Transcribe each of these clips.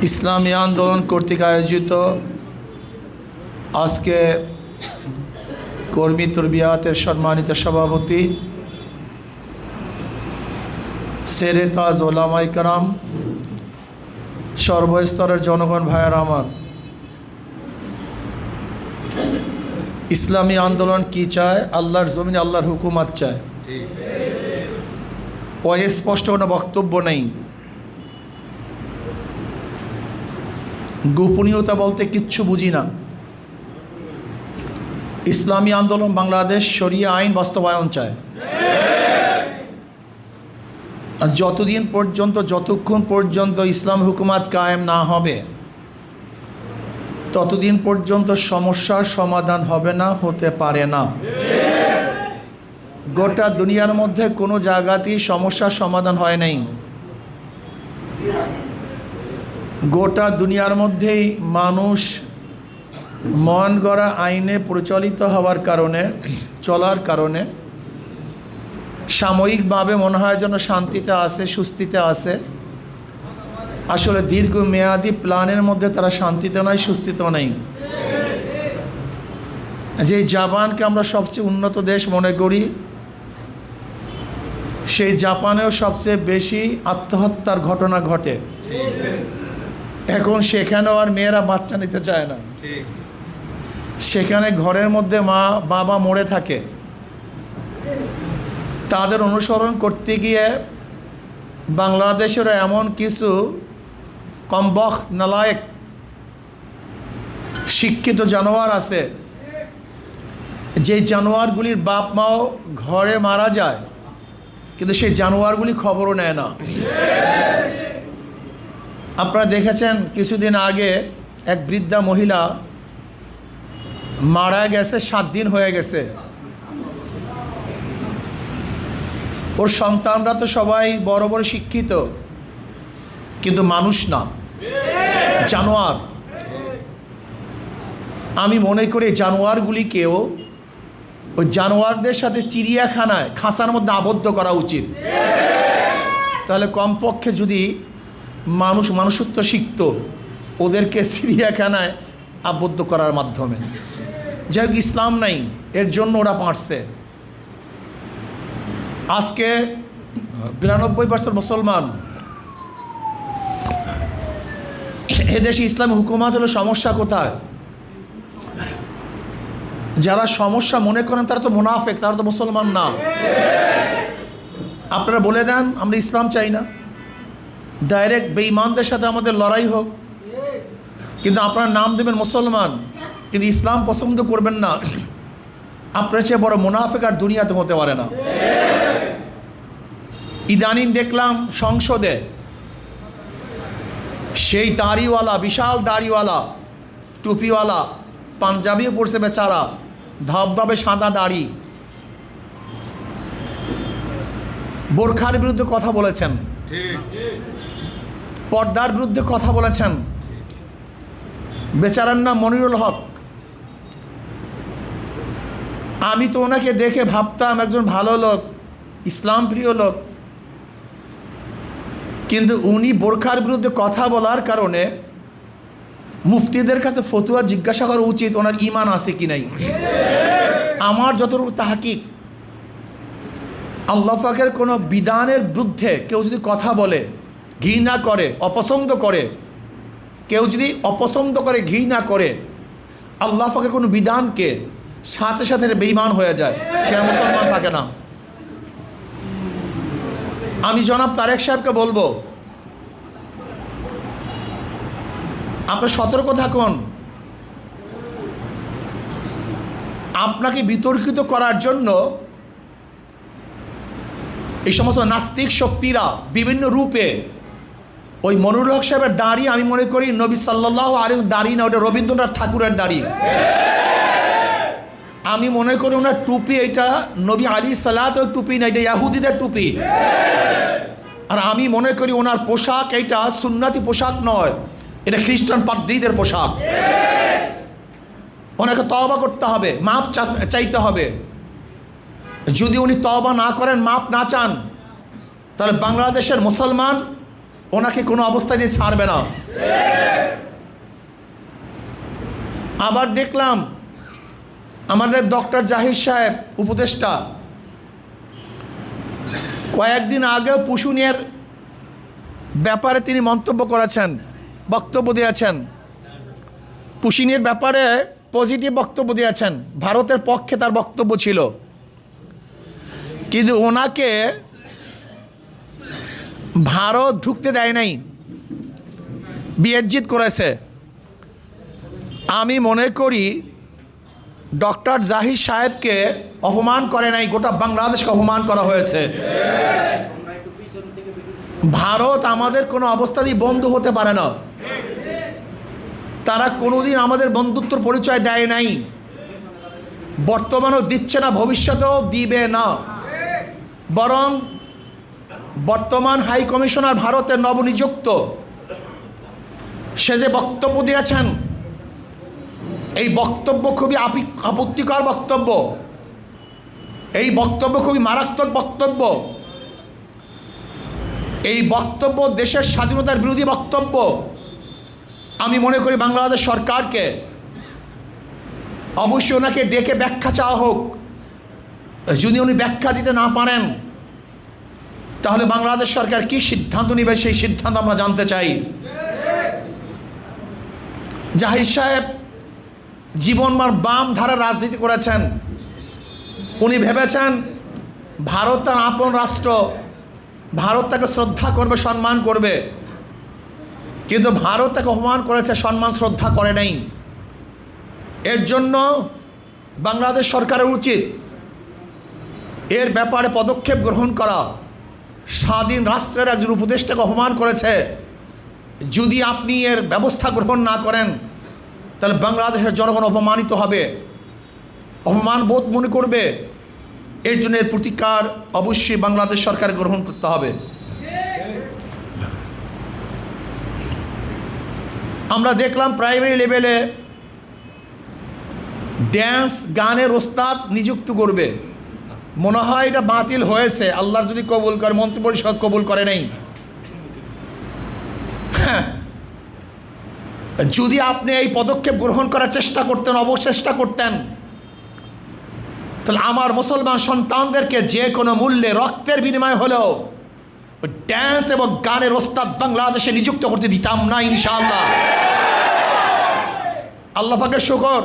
ইসলামী আন্দোলন কর্তৃক আয়োজিত আজকে কর্মী তরবিয়াতের সম্মানিত সভাপতি সেরে তাজ ওলামায়ে কেরাম, সর্বস্তরের জনগণ ভাইয়ের আমার, ইসলামী আন্দোলন কি চায়? আল্লাহর জমিনে আল্লাহর হুকুমত চায়। স্পষ্ট কোনো বক্তব্য নেই। গোপনীয়তা বলতে কিচ্ছু বুঝি না। ইসলামী আন্দোলন বাংলাদেশ শরিয়া আইন বাস্তবায়ন চায়। যতক্ষণ পর্যন্ত ইসলাম হুকুমত কায়েম না হবে ততদিন পর্যন্ত সমস্যার সমাধান হবে না, হতে পারে না। গোটা দুনিয়ার মধ্যে কোনো জায়গাতেই সমস্যার সমাধান হয় নাই। গোটা দুনিয়ার মধ্যেই মানুষ মন গড়া আইনে প্রচলিত হওয়ার কারণে, চলার কারণে সাময়িকভাবে মনে হয় যেন শান্তিতে আছে, সুস্থিতে আছে। আসলে দীর্ঘমেয়াদী প্ল্যানের মধ্যে তারা শান্তিতে নয়, সুস্থিত নেই। যে জাপানকে আমরা সবচেয়ে উন্নত দেশ মনে করি, সেই জাপানেও সবচেয়ে বেশি আত্মহত্যার ঘটনা ঘটে। এখন সেখানেও আর মেয়েরা বাচ্চা নিতে চায় না। সেখানে ঘরের মধ্যে মা বাবা মরে থাকে। তাদের অনুসরণ করতে গিয়ে বাংলাদেশেরও এমন কিছু কমবখ নালায়েক শিক্ষিত জানোয়ার আছে, যে জানোয়ারগুলির বাপ মাও ঘরে মারা যায়, কিন্তু সেই জানোয়ারগুলি খবরও নেয় না। আপনারা দেখেছেন কিছুদিন আগে এক বৃদ্ধা মহিলা মারা গেছে, 7 দিন হয়ে গেছে। ওর সন্তানরা তো সবাই বড় বড় শিক্ষিত, কিন্তু মানুষ না, জানোয়ার। আমি মনে করি জানোয়ারগুলিকেও ওই জানোয়ারদের সাথে চিড়িয়াখানায় খাঁচার মধ্যে আবদ্ধ করা উচিত। তাহলে কমপক্ষে যদি মানুষত্ব শিখত, ওদেরকে চিড়িয়াখানায় আবদ্ধ করার মাধ্যমে। যাই হোক, ইসলাম নাই, এর জন্য ওরা পারছে। আজকে 92% মুসলমান। এদেশে ইসলামী হুকুমত হলো সমস্যা কোথায়? যারা সমস্যা মনে করেন তারা তো মুনাফেক, তারা তো মুসলমান না। আপনারা বলে দেন আমরা ইসলাম চাই না, ডাইরেক্ট বেঈমানদের সাথে আমাদের লড়াই হোক, কিন্তু আপনারা নাম দেবেন মুসলমান, কিন্তু ইসলাম পছন্দ করবেন না। আপনার চেয়ে বড় মুনাফেক আর দুনিয়াতে হতে পারে না। ইদানিং দেখলাম সংসদে সেই দাড়িওয়ালা, বিশাল দাড়িওয়ালা, টুপিওয়ালা, পাঞ্জাবিও পড়ছে বেচারা, ধবধবে সাদা দাড়ি, বোরখার বিরুদ্ধে কথা বলেছেন, পর্দার বিরুদ্ধে কথা বলেছেন। বেচারার নাম মনিরুল হক। আমি তো ওনাকে দেখে ভাবতাম একজন ভালো লোক, ইসলাম প্রিয় লোক, কিন্তু উনি বোরখার বিরুদ্ধে কথা বলার কারণে মুফতিদের কাছে ফতুয়া জিজ্ঞাসা করা উচিত ওনার ঈমান আছে কি নাই। আমার যতটুকু তাহকিক, আল্লাহ পাকের কোনো বিধানের বিরুদ্ধে কেউ যদি কথা বলে, ঘৃণা করে, অপছন্দ করে, কেউ যদি অপছন্দ করে, ঘৃণা করে আল্লাহ পাকের কোনো বিধানকে, সাথে সাথে বেঈমান হয়ে যায়, সে আর মুসলমান থাকে না। আমি জনাব তারেক সাহেবকে বলবো, আপনার সতর্ক থাকুন। আপনাকে বিতর্কিত করার জন্য এই সমস্ত নাস্তিক শক্তিরা বিভিন্ন রূপে, ওই মনিরুল হক সাহেবের দাড়ি আমি মনে করি নবী সাল্লাল্লাহু আলাইহি দাড়ি না, ওটা রবীন্দ্রনাথ ঠাকুরের দাড়ি। আমি মনে করি ওনার টুপি এটা নবী আলাইহিস সালাত টুপি না, এটা ইহুদিদের টুপি। আর আমি মনে করি ওনার পোশাক এটা সুন্নতি পোশাক নয়, এটা খ্রিস্টান পাদ্রীদের পোশাক। ওনাকে তওবা করতে হবে, মাপ চাইতে হবে। যদি উনি তওবা না করেন, মাপ না চান, তাহলে বাংলাদেশের মুসলমান ওনাকে কোনো অবস্থায় দিয়ে ছাড়বে না। আবার দেখলাম আমাদের ডক্টর জাহির সাহেব উপদেষ্টা কয়েকদিন আগেও পুশুনিয়ার ব্যাপারে তিনি মন্তব্য করেছেন, বক্তব্য দিয়েছেন। পুশুনিয়ার ব্যাপারে পজিটিভ বক্তব্য দিয়েছেন, ভারতের পক্ষে তার বক্তব্য ছিল, কিন্তু ওনাকে ভারত ঢুকতে দেয় নাই, বিএজিত করেছে। আমি মনে করি ডক্টর জাহির সাহেবকে অপমান করে নাই, গোটা বাংলাদেশকে অপমান করা হয়েছে। ভারত আমাদের কোনো অবস্থাতেই বন্ধু হতে পারে না, তারা কোনোদিন আমাদের বন্ধুত্বর পরিচয় দেয় নাই, বর্তমানেও দিচ্ছে না, ভবিষ্যতেও দিবে না। বরং বর্তমান হাই কমিশনার ভারতের নবনিযুক্ত, সে যে বক্তব্য দিয়েছেন, এই বক্তব্য খুবই আপত্তিকর বক্তব্য, এই বক্তব্য খুবই মারাত্মক বক্তব্য। এই বক্তব্য দেশের স্বাধীনতার বিরোধী বক্তব্য। আমি মনে করি বাংলাদেশ সরকারকে অবশ্যই ওনাকে ডেকে ব্যাখ্যা চাওয়া হোক। যদি উনি ব্যাখ্যা দিতে না পারেন তাহলে বাংলাদেশ সরকার কি সিদ্ধান্ত নেবে সেই সিদ্ধান্ত আমরা জানতে চাই। জাহির সাহেব জীবনভর বাম ধারার রাজনীতি করেছেন। উনি ভেবেছেন ভারত তার আপন রাষ্ট্র, ভারত তাকে শ্রদ্ধা করবে, সম্মান করবে, কিন্তু ভারত তাকে অপমান করেছে, সম্মান শ্রদ্ধা করে নাই। এর জন্য বাংলাদেশ সরকারের উচিত এর ব্যাপারে পদক্ষেপ গ্রহণ করা। স্বাধীন রাষ্ট্রের একজন উপদেষ্টাকে অপমান করেছে, যদি আপনি এর ব্যবস্থা গ্রহণ না করেন তাহলে বাংলাদেশের জনগণ অপমানিত হবে, অপমান বোধ মনে করবে। এর জন্য এর প্রতিকার অবশ্যই বাংলাদেশ সরকার গ্রহণ করতে হবে। আমরা দেখলাম প্রাইমারি লেভেলে ড্যান্স গানের ওস্তাদ নিযুক্ত করবে, মনে হয় এটা বাতিল হয়েছে, আল্লাহর যদি কবুল করে, মন্ত্রিপরিষদ কবুল করে নাই। যদি আপনি এই পদক্ষেপ গ্রহণ করার চেষ্টা করতেন, অবচেষ্টা করতেন, তাহলে আমার মুসলমান সন্তানদেরকে যে কোনো মূল্যে রক্তের বিনিময় হলেও ড্যান্স এবং গানের ওস্তাদ বাংলাদেশে নিযুক্ত করতে দিতাম না ইনশাআল্লাহ। আল্লাহ পাকের শুকর,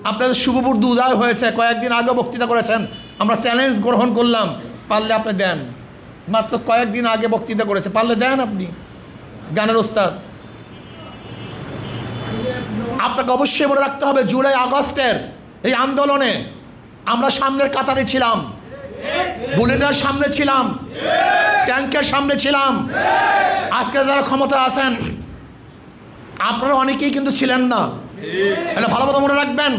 আপনাদের শুভবুদ্ধি উদয় হয়েছে, কয়েকদিন আগে বক্তৃতা করেছেন, আমরা চ্যালেঞ্জ গ্রহণ করলাম, পারলে আপনি দেন। মাত্র কয়েকদিন আগে বক্তৃতা করেছে, পারলে দেন আপনি গানের ওস্তাদ। আপনাকে অবশ্যই মনে রাখতে হবে জুলাই আগস্টের এই আন্দোলনে আমরা সামনের কাতারে ছিলাম, বুলেটের সামনে ছিলাম, ট্যাঙ্কের সামনে ছিলাম। আজকে যারা ক্ষমতা আছেন আপনারা অনেকেই কিন্তু ছিলেন না, এটা ভালো মতো মনে রাখবেন,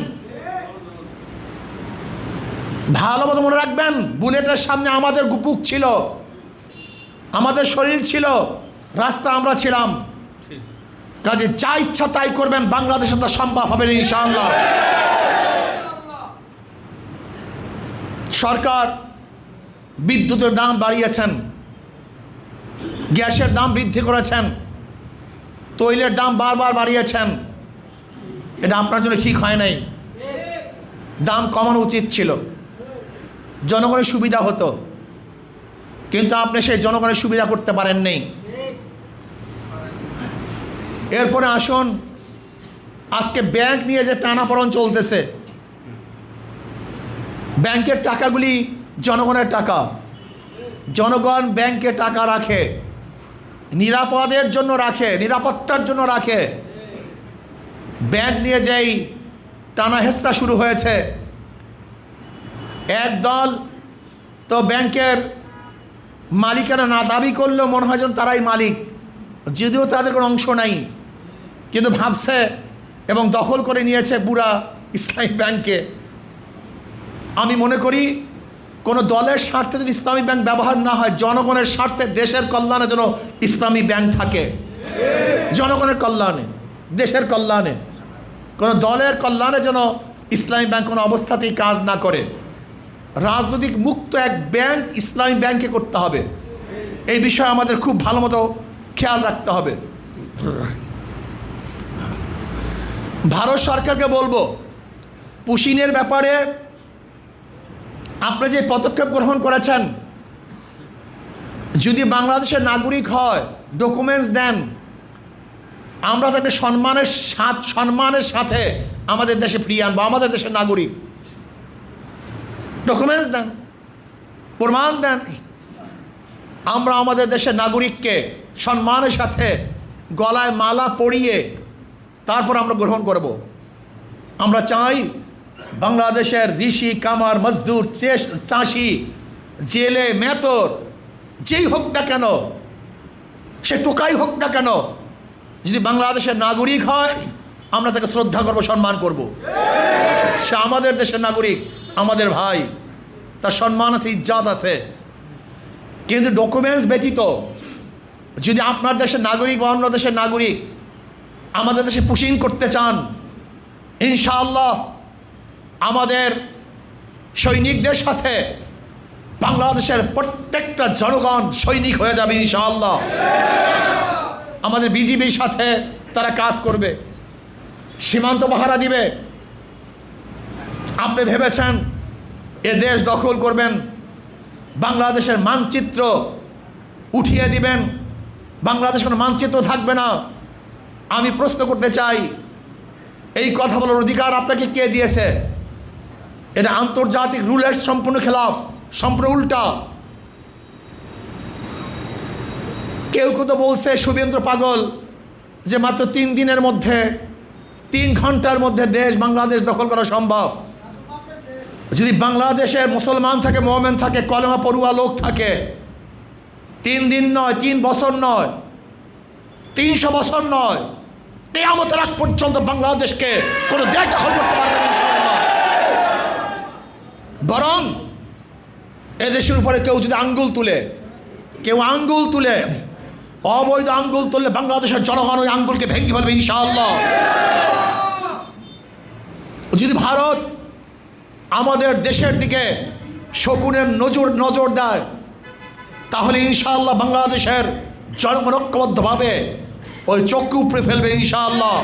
ভালো মতো মনে রাখবেন। বুলেটের সামনে আমাদের বুক ছিল, আমাদের শরীর ছিল, রাস্তা আমরা ছিলাম। কাজে যা ইচ্ছা তাই করবেন, বাংলাদেশে তা সম্ভব হবে না ইনশাআল্লাহ। সরকার বিদ্যুতের দাম বাড়িয়েছেন, গ্যাসের দাম বৃদ্ধি করেছেন, তৈলের দাম বারবার বাড়িয়েছেন। এটা আপনার জন্য ঠিক হয় নাই, দাম কমানো উচিত ছিল, জনগণের সুবিধা হতো, কিন্তু আপনি সেই জনগণের সুবিধা করতে পারেননি। এরপরে আসুন, আজকে ব্যাংক নিয়ে যে টানাপড়ন চলতেছে, ব্যাংকের টাকাগুলি জনগণের টাকা, জনগণ ব্যাংকে টাকা রাখে, নিরাপদের জন্য রাখে, নিরাপত্তার জন্য রাখে। ব্যাংক নিয়ে যেই টানা হেঁচড়া শুরু হয়েছে, এক দল তো ব্যাংকের মালিকানা না দাবি করলেও মনে হয় যেন তারাই মালিক, যদিও তাদের কোনো অংশ নাই, কিন্তু ভাবছে এবং দখল করে নিয়েছে পুরা ইসলামী ব্যাংকে। আমি মনে করি কোনো দলের স্বার্থে যদি ইসলামী ব্যাংক ব্যবহার না হয়, জনগণের স্বার্থে, দেশের কল্যাণে যেন ইসলামী ব্যাংক থাকে, জনগণের কল্যাণে, দেশের কল্যাণে, কোনো দলের কল্যাণে যেন ইসলামী ব্যাংক কোনো অবস্থাতেই কাজ না করে। রাজনৈতিক মুক্ত এক ব্যাংক ইসলামী ব্যাংকে করতে হবে, এই বিষয়ে আমাদের খুব ভালো মতো খেয়াল রাখতে হবে। ভারত সরকারকে বলবো, পুশিনের ব্যাপারে আপনি যে পদক্ষেপ গ্রহণ করেছেন, যদি বাংলাদেশের নাগরিক হয়, ডকুমেন্টস দেন, আমরা তাকে সম্মানের সাথে আমাদের দেশে ফিরিয়ে আনবো। আমাদের দেশের নাগরিক, ডকুমেন্টস দেন, প্রমাণ দেন। আমরা আমাদের দেশের নাগরিককে সম্মানের সাথে গলায় মালা পরিয়ে তারপর আমরা গ্রহণ করব। আমরা চাই বাংলাদেশের ঋষি, কামার, মজদুর, চাষি, জেলে, মেতর, যেই হোক না কেন, সে টোকাই হোক না কেন, যদি বাংলাদেশের নাগরিক হয় আমরা তাকে শ্রদ্ধা করব, সম্মান করব। সে আমাদের দেশের নাগরিক, আমাদের ভাই, তার সম্মান আছে, ইজ্জত আছে। কিন্তু ডকুমেন্টস ব্যতীত যদি আপনার দেশের নাগরিক বা অন্য দেশের নাগরিক আমাদের দেশে পুশিং করতে চান, ইনশাআল্লাহ আমাদের সৈনিকদের সাথে বাংলাদেশের প্রত্যেকটা জনগণ সৈনিক হয়ে যাবে ইনশাআল্লাহ। আমাদের বিজিবির সাথে তারা কাজ করবে, সীমান্ত পাহারা দিবে। আপনি ভেবেছেন এ দেশ দখল করবেন, বাংলাদেশের মানচিত্র উঠিয়ে দিবেন, বাংলাদেশ কোনো মানচিত্র থাকবে না? আমি প্রশ্ন করতে চাই, এই কথা বলার অধিকার আপনাকে কে দিয়েছে? এটা আন্তর্জাতিক রুলের সম্পূর্ণ খেলাফ, সম্পূর্ণ উল্টা। কেউ কেউ তো বলছে শুভেন্দ্র পাগল যে মাত্র 3 দিনের মধ্যে, 3 ঘন্টার মধ্যে দেশ বাংলাদেশ দখল করা সম্ভব। যদি বাংলাদেশের মুসলমান থাকে, মুমিন থাকে, কলেমা পড়ুয়া লোক থাকে, 3 দিন নয়, 3 বছর নয়, 300 বছর নয়, কিয়ামতের আগ পর্যন্ত বাংলাদেশকে কোনো দেশ দখল করতে পারবে না ইনশাআল্লাহ। বরং এদেশের উপরে কেউ যদি আঙ্গুল তুলে, অবৈধ আঙ্গুল তুললে বাংলাদেশের জনগণ ওই আঙ্গুলকে ভেঙে ফেলবে ইনশাআল্লাহ। যদি ভারত আমাদের দেশের দিকে শকুনের নজর দেয়, তাহলে ইনশাআল্লাহ বাংলাদেশের জনগণ ঐক্যবদ্ধভাবে ওই চক্ষু উপড়ে ফেলবে ইনশাআল্লাহ।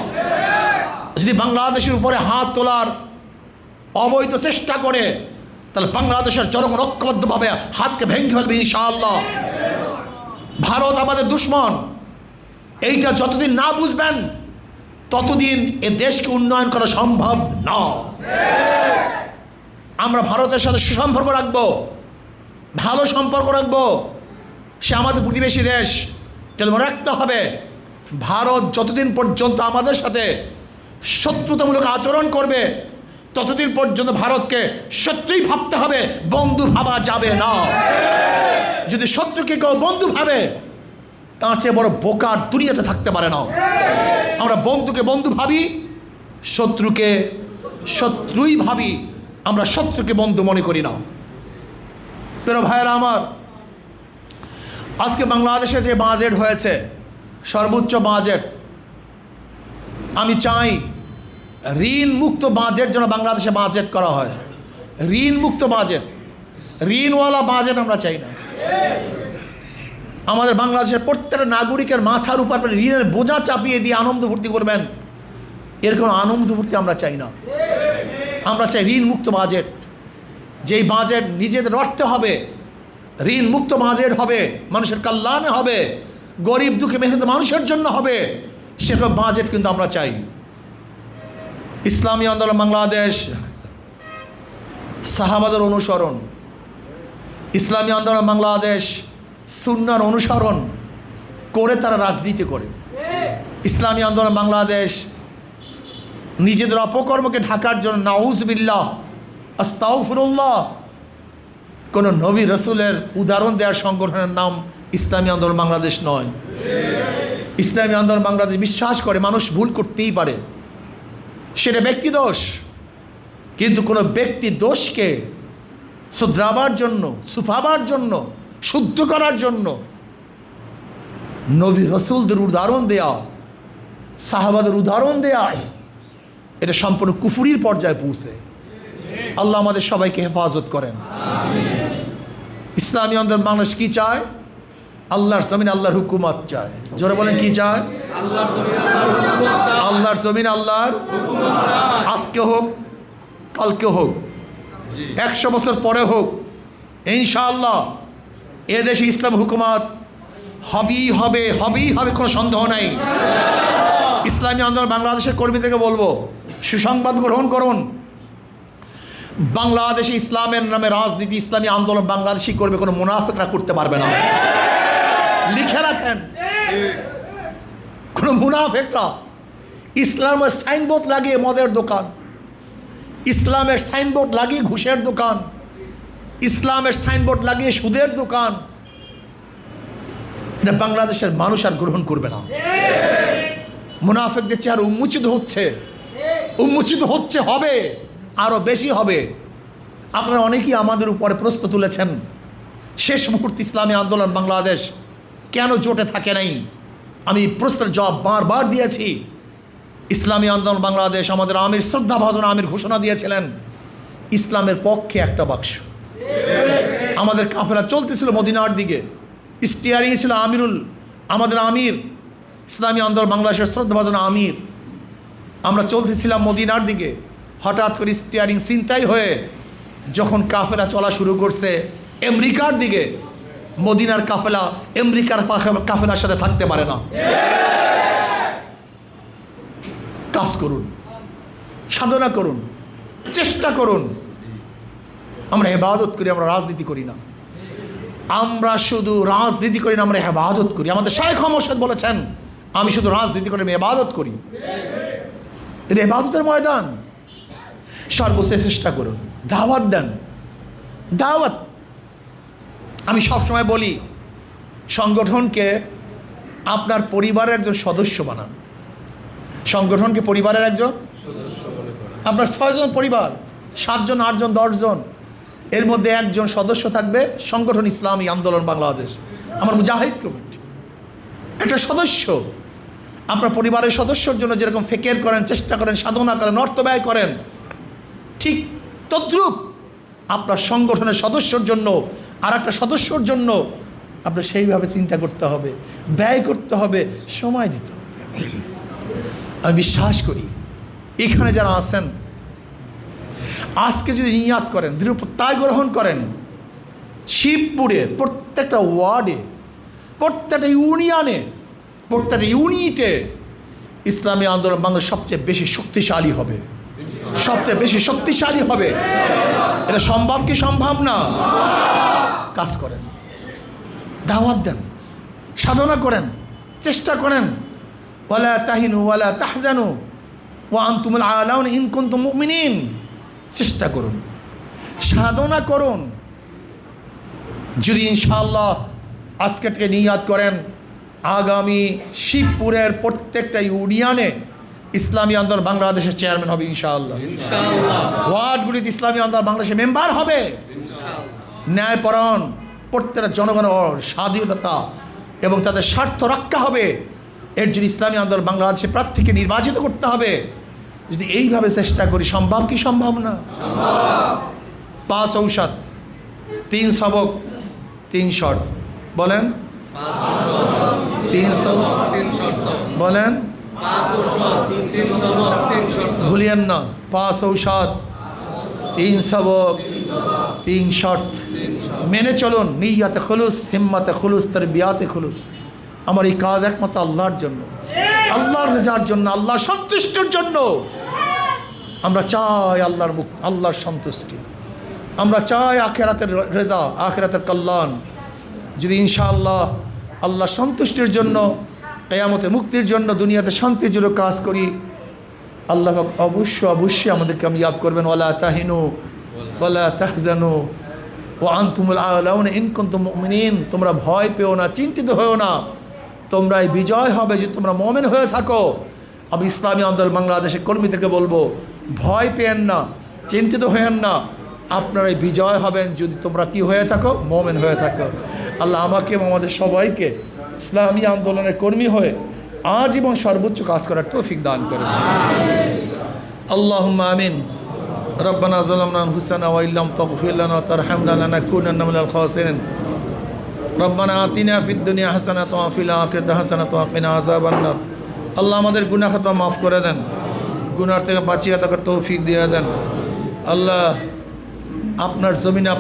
যদি বাংলাদেশের উপরে হাত তোলার অবৈধ চেষ্টা করে, তাহলে বাংলাদেশের জনগণ ঐক্যবদ্ধভাবে হাতকে ভেঙে ফেলবে ইনশাআল্লাহ। ভারত আমাদের দুশ্মন, এইটা যতদিন না বুঝবেন ততদিন এ দেশকে উন্নয়ন করা সম্ভব না। আমরা ভারতের সাথে সুসম্পর্ক রাখবো, ভালো সম্পর্ক রাখবো। সে আমাদের প্রতিবেশী দেশ, কিন্তু মনে রাখতে হবে ভারত যতদিন পর্যন্ত আমাদের সাথে শত্রুতামূলক আচরণ করবে ততদিন পর্যন্ত ভারতকে শত্রুই ভাবতে হবে, বন্ধু ভাবা যাবে না। যদি শত্রুকে কেউ বন্ধু ভাবে, তার চেয়ে বড় বোকার দুনিয়াতে থাকতে পারে না। আমরা বন্ধুকে বন্ধু ভাবি, শত্রুকে শত্রুই ভাবি, আমরা শত্রুকে বন্ধু মনে করি না। প্রিয় ভাইয়েরা আমার, আজকে বাংলাদেশে যে বাজেট হয়েছে, সর্বোচ্চ বাজেট, আমি চাই ঋণ মুক্ত বাজেট যেন বাংলাদেশে বাজেট করা হয়। ঋণ মুক্ত বাজেট, ঋণওয়ালা বাজেট আমরা চাই না। আমাদের বাংলাদেশের প্রত্যেকটা নাগরিকের মাথার উপর ঋণের বোঝা চাপিয়ে দিয়ে আনন্দ ফুর্তি করবেন, এর কোনো আনন্দ ফুর্তি আমরা চাই না। আমরা চাই ঋণ মুক্ত বাজেট, যেই বাজেট নিজেদের অর্থে হবে, ঋণ মুক্ত বাজেট হবে, মানুষের কল্যাণে হবে, গরিব দুঃখী মেহনত মানুষের জন্য হবে, সেরকম বাজেট কিন্তু আমরা চাই। ইসলামী আন্দোলন বাংলাদেশ সাহাবাদের অনুসরণ, ইসলামী আন্দোলন বাংলাদেশ সুন্নাহর অনুসরণ করে তারা রাজনীতি করে। ইসলামী আন্দোলন বাংলাদেশ নিজেদের অপকর্মকে ঢাকার জন্য নাউজুবিল্লাহ, আস্তাগফিরুল্লাহ, কোনো নবী রসুলের উদাহরণ দেওয়ার সংগঠনের নাম ইসলামী আন্দোলন বাংলাদেশ নয়। ইসলামী আন্দোলন বাংলাদেশ বিশ্বাস করে মানুষ ভুল করতেই পারে, সেটা ব্যক্তি দোষ, কিন্তু কোনো ব্যক্তি দোষকে শুধরাবার জন্য, সুফাবার জন্য, শুদ্ধ করার জন্য নবী রসুলদের উদাহরণ দেয়া, সাহাবাদের উদাহরণ দেয়া, এটা সম্পূর্ণ কুফরির পর্যায়ে পৌঁছে। আল্লাহ আমাদের সবাইকে হেফাজত করেন। ইসলামী আন্দোলন বাংলাদেশ কি চায়? আল্লাহর জমিন আল্লাহর হুকুমত চায়। জোরে বলেন কি চায়? আল্লাহর জমিন আল্লাহর আজকে হোক কালকে হোক 100 বছর পরে হোক, ইনশাআল্লাহ এদেশে ইসলাম হুকুমত হবেই হবে, হবেই হবে, কোনো সন্দেহ নাই। ইসলামী আন্দোলন বাংলাদেশের কর্মীদেরকে বলবো, সুসংবাদ গ্রহণ করুন। বাংলাদেশে ইসলামের নামে রাজনীতি ইসলামী আন্দোলন বাংলাদেশি করবে, কোনো মুনাফিকরা করতে পারবে না। লিখে রাখেন, কোনো মুনাফিকরা ইসলামের সাইনবোর্ড লাগিয়ে মদের দোকান, ইসলামের সাইনবোর্ড লাগিয়ে ঘুষের দোকান, ইসলামের সাইনবোর্ড লাগিয়ে সুদের দোকান, এটা বাংলাদেশের মানুষ আর গ্রহণ করবে না। মুনাফিকদের চেহারা উন্মোচিত হচ্ছে, হবে, আরো বেশি হবে। আপনারা অনেকেই আমাদের উপরে প্রশ্ন তুলেছেন, শেষ মুহূর্তে ইসলামী আন্দোলন বাংলাদেশ কেন জোটে থাকে নাই। আমি প্রশ্নের জবাব বারবার দিয়েছি। ইসলামী আন্দোলন বাংলাদেশ, আমাদের আমির শ্রদ্ধাভাজন আমির ঘোষণা দিয়েছিলেন ইসলামের পক্ষে একটা বাক্স। আমাদের কাফেলা চলতেছিল মদিনার দিকে, স্টিয়ারিং ছিল আমিরুল, আমাদের আমির ইসলামী আন্দোলন বাংলাদেশের শ্রদ্ধাভাজন আমির। আমরা চলতেছিলাম মদিনার দিকে, হঠাৎ করে স্টিয়ারিং ছিনতাই হয়ে যখন কাফেলা চলা শুরু করছে আমেরিকার দিকে, মদিনার কাফেলা আমেরিকার কাফেলার সাথে থাকতে পারে না। কাজ করুন, সাধনা করুন, চেষ্টা করুন। আমরা ইবাদত করি, আমরা রাজনীতি করি না। আমরা শুধু রাজনীতি করি না, আমরা ইবাদত করি। আমাদের শাইখ মোর্শেদ বলেছেন, আমি শুধু রাজনীতি করি, আমি ইবাদত করি। এটা ইবাদতের ময়দান। সর্বশেষ চেষ্টা করুন, দাওয়াত দেন, দাওয়াত। আমি সবসময় বলি, সংগঠনকে আপনার পরিবারের একজন সদস্য বানান। সংগঠনকে পরিবারের একজন আপনার 6 জন পরিবার, 7 জন, 8 জন, 10 জন, এর মধ্যে একজন সদস্য থাকবে সংগঠন ইসলামী আন্দোলন বাংলাদেশ, আমার মুজাহিদ কমিটি, একটা সদস্য। আপনার পরিবারের সদস্যর জন্য যেরকম ফিকির করেন, চেষ্টা করেন, সাধনা করেন, অর্থ ব্যয় করেন, ঠিক তদ্রূপ আপনার সংগঠনের সদস্যর জন্য আর একটা সদস্যর জন্য আপনার সেইভাবে চিন্তা করতে হবে, ব্যয় করতে হবে, সময় দিতে হবে। আমি বিশ্বাস করি এখানে যারা আছেন আজকে যদি নিয়াত করেন, দৃঢ় প্রত্যয় গ্রহণ করেন, শিবপুরে প্রত্যেকটা ওয়ার্ডে, প্রত্যেকটা ইউনিয়নে, প্রত্যেকটা ইউনিটে ইসলামী আন্দোলন বাংলাদেশ সবচেয়ে বেশি শক্তিশালী হবে, সবচেয়ে বেশি শক্তিশালী হবে। এটা সম্ভব কি সম্ভব না? কাজ করেন, দাওয়াত দেন, সাধনা করেন, চেষ্টা করেন। ওয়ালা তাহিনু ওয়ালা তাহজানু ওয়া আনতুমুল আলাউনা ইন কুনতুম মুমিনিন। চেষ্টা করুন, সাধনা করুন। যদি ইনশাআল্লাহ আজকে থেকে নিয়াত করেন, আগামী শিবপুরের প্রত্যেকটা ইউনিয়নে ইসলামী আন্দোলন বাংলাদেশের চেয়ারম্যান হবে ইনশাআল্লাহ। ওয়ার্ডগুলিতে ইসলামী আন্দোলন বাংলাদেশের মেম্বার হবে। ন্যায়পরায়ণ প্রত্যেকটা জনগণের স্বাধীনতা এবং তাদের স্বার্থ রক্ষা হবে। এর জন্য ইসলামী আন্দোলন বাংলাদেশের প্রার্থীকে নির্বাচিত করতে হবে। যদি এইভাবে চেষ্টা করি, সম্ভব কি সম্ভব না? 5 ঔষধ, 3 সবক, 3 শর্ত। বলেন 3 সবক, 3 শর্ত। বলেন ভুলিয়েন না, 5 ঔষধ, 3 সবক, 3 শর্ত মেনে চলুন। নিয়াতে খুলুস, হিম্মতে খুলুস, তারবিয়াতে খুলুস। আমার এই কাজ একমাত্র আল্লাহর জন্য, আল্লাহর রেজার জন্য, আল্লাহর সন্তুষ্টির জন্য। আমরা চাই আল্লাহর মুক্তি, আল্লাহর সন্তুষ্টি। আমরা চাই আখিরাতের রেজা, আখিরাতের কল্যাণ। যদি ইনশাআল্লাহ আল্লাহ সন্তুষ্টির জন্য, কিয়ামতে মুক্তির জন্য, দুনিয়াতে শান্তির জন্য কাজ করি, আল্লাহ অবশ্যই আমাদের কামিয়াব করবেন। ওয়ালা তাহিনু ওয়ালা তাহজানু ওয়া আনতুমুল আলাউনা ইন কুনতুম মুমিনিন। তোমরা ভয় পেও না, চিন্তিত হও না, তোমরাই বিজয় হবে যে তোমরা মুমিন হয়ে থাকো। আমি ইসলামী আন্দোলন বাংলাদেশের কর্মীদেরকে বলবো, ভয় পেয়েন না, চিন্তিত হয়েন না, আপনারাই বিজয় হবেন যদি তোমরা কি হয়ে থাকো, মুমিন হয়ে থাকো। আল্লাহ আমাকে এবং আমাদের সবাইকে ইসলামী আন্দোলনের কর্মী হয়ে আজীবন সর্বোচ্চ কাজ করার তৌফিক দান করুন। আল্লাহুম্মা আমিন। রব্বানা যালামনা আনফুসানা ওয়া ইল্লাম তাগফির লানা ওয়া তারহামনা লানাকুনান্না মিনাল খাসিরিন। রব্বানা আতিনা ফিদ দুনিয়া হাসানাতাও ওয়া ফিল আখিরাতি হাসানাতাও ওয়া কিনা আযাবান নার। আল্লাহ আমাদের গুনাহ খাতা মাফ করে দেন, গুনার থেকে বাঁচিয়ে থাকার তৌফিক দিয়ে দেন। আল্লাহ আপনার জমিনে